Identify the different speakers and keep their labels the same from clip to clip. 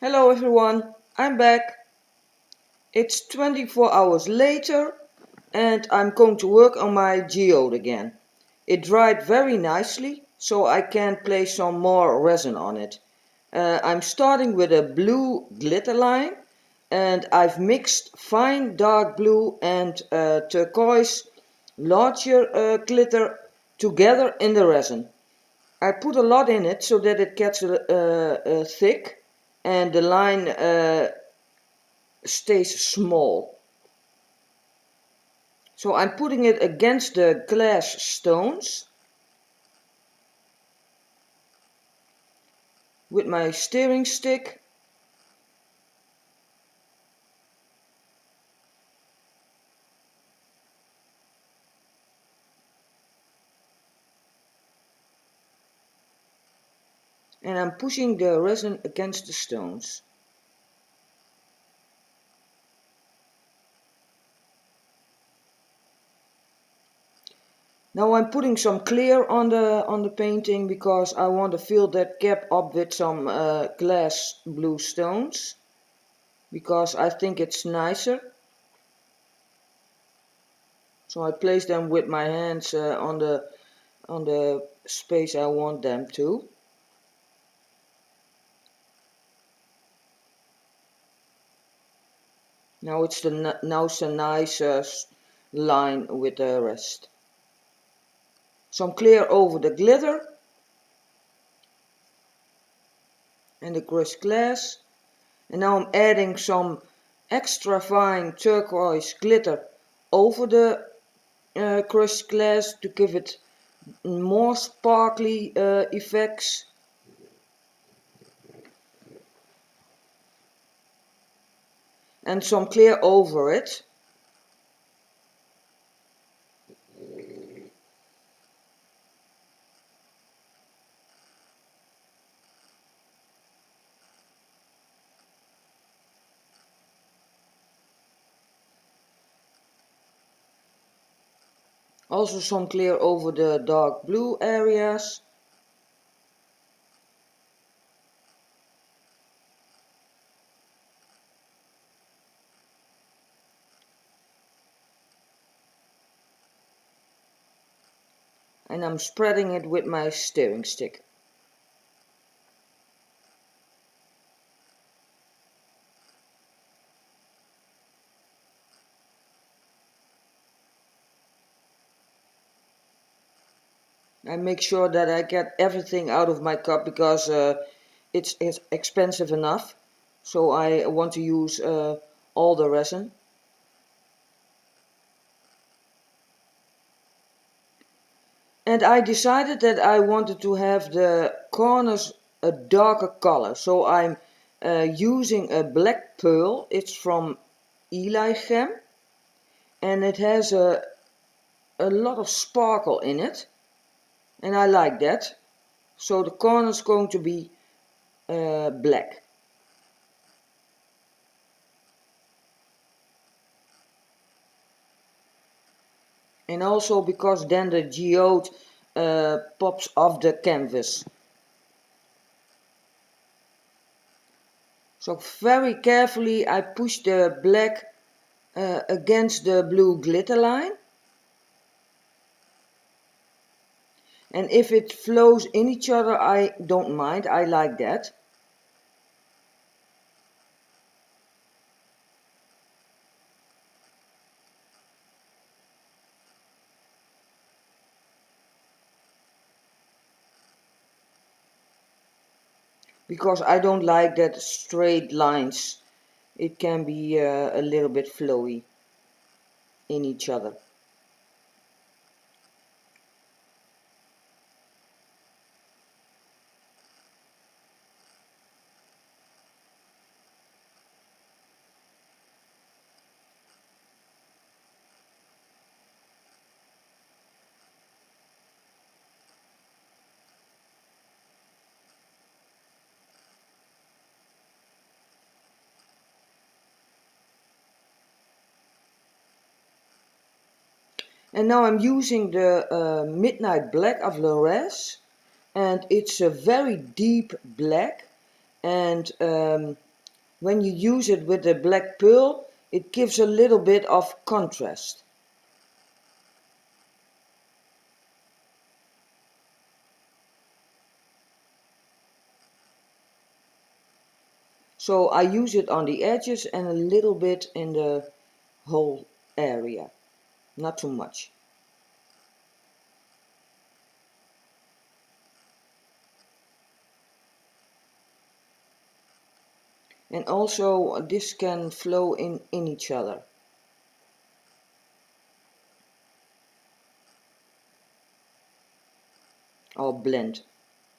Speaker 1: Hello everyone, I'm back. It's 24 hours later and I'm going to work on my geode again. It dried very nicely, so I can place some more resin on it. I'm starting with a blue glitter line and I've mixed fine dark blue and turquoise larger glitter together in the resin. I put a lot in it so that it gets thick and the line stays small. So I'm putting it against the glass stones with my steering stick. And I'm pushing the resin against the stones. Now I'm putting some clear on the painting because I want to fill that gap up with some glass blue stones, because I think it's nicer. So I place them with my hands on the space I want them to. Now it's a nice line with the rest. Some clear over the glitter and the crushed glass. And now I'm adding some extra fine turquoise glitter over the crushed glass to give it more sparkly effects. And some clear over it. Also some clear over the dark blue areas. And I'm spreading it with my steering stick. I make sure that I get everything out of my cup because it's expensive enough. So I want to use all the resin. And I decided that I wanted to have the corners a darker color. So I'm using a black pearl. It's from Eli Gem. And it has a lot of sparkle in it. And I like that. So the corner is going to be black. And also because then the geode pops off the canvas. So very carefully I push the black against the blue glitter line. And if it flows in each other, I don't mind, I like that. Because I don't like that straight lines. It can be a little bit flowy in each other. And now I'm using the Midnight Black of Lores, and it's a very deep black, and when you use it with the black pearl, it gives a little bit of contrast. So I use it on the edges and a little bit in the whole area, not too much. And also this can flow in each other. Or blend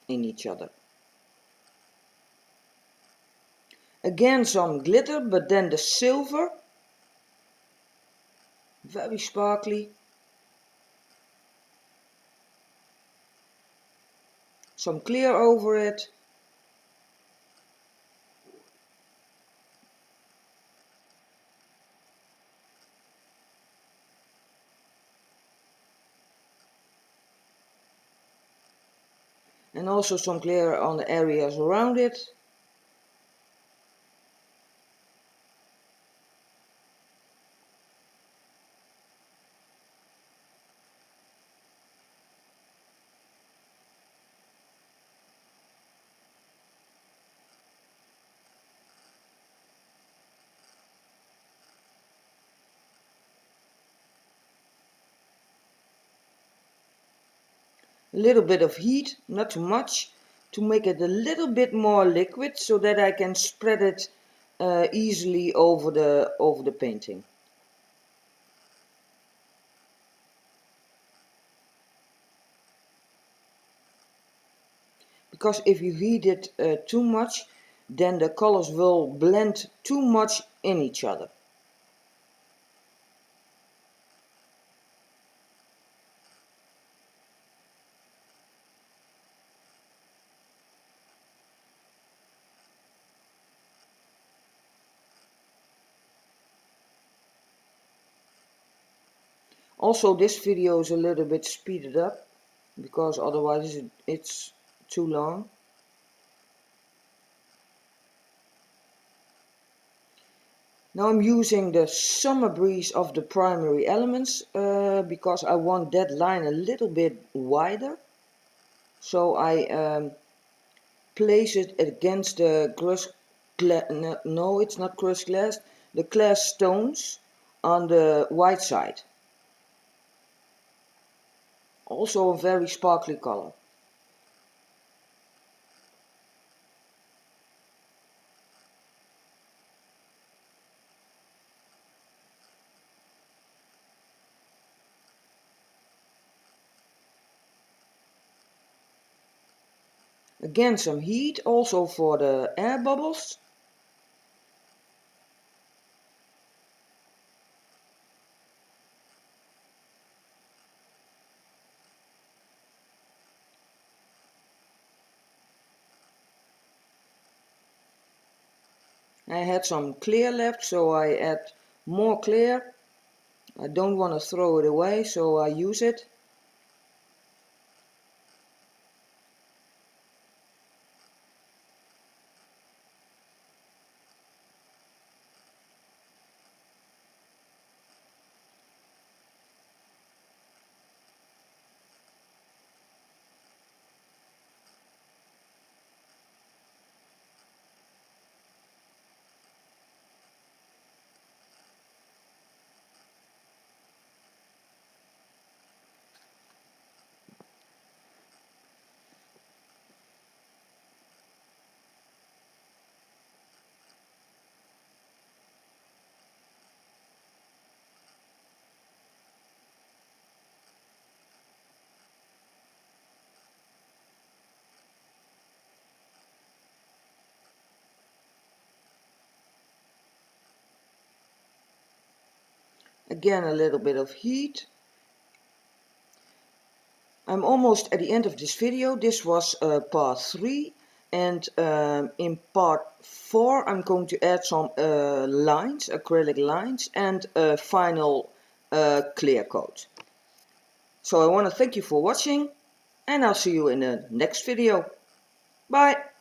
Speaker 1: in each other. Again some glitter, but then the silver, very sparkly. Some clear over it. And also some clear on the areas around it. A little bit of heat, not too much, to make it a little bit more liquid so that I can spread it easily over the painting. Because if you heat it too much, then the colors will blend too much in each other. Also this video is a little bit speeded up, because otherwise it's too long. Now I'm using the summer breeze of the primary elements because I want that line a little bit wider. So I place it against the no, it's not crushed glass, the glass stones on the white side. Also a very sparkly color. Again some heat also for the air bubbles. I had some clear left, so I add more clear. I don't want to throw it away, so I use it. Again a little bit of heat. I'm almost at the end of this video. This was part 3, and in part 4 I'm going to add some lines, acrylic lines, and a final clear coat. So I want to thank you for watching, and I'll see you in the next video. Bye!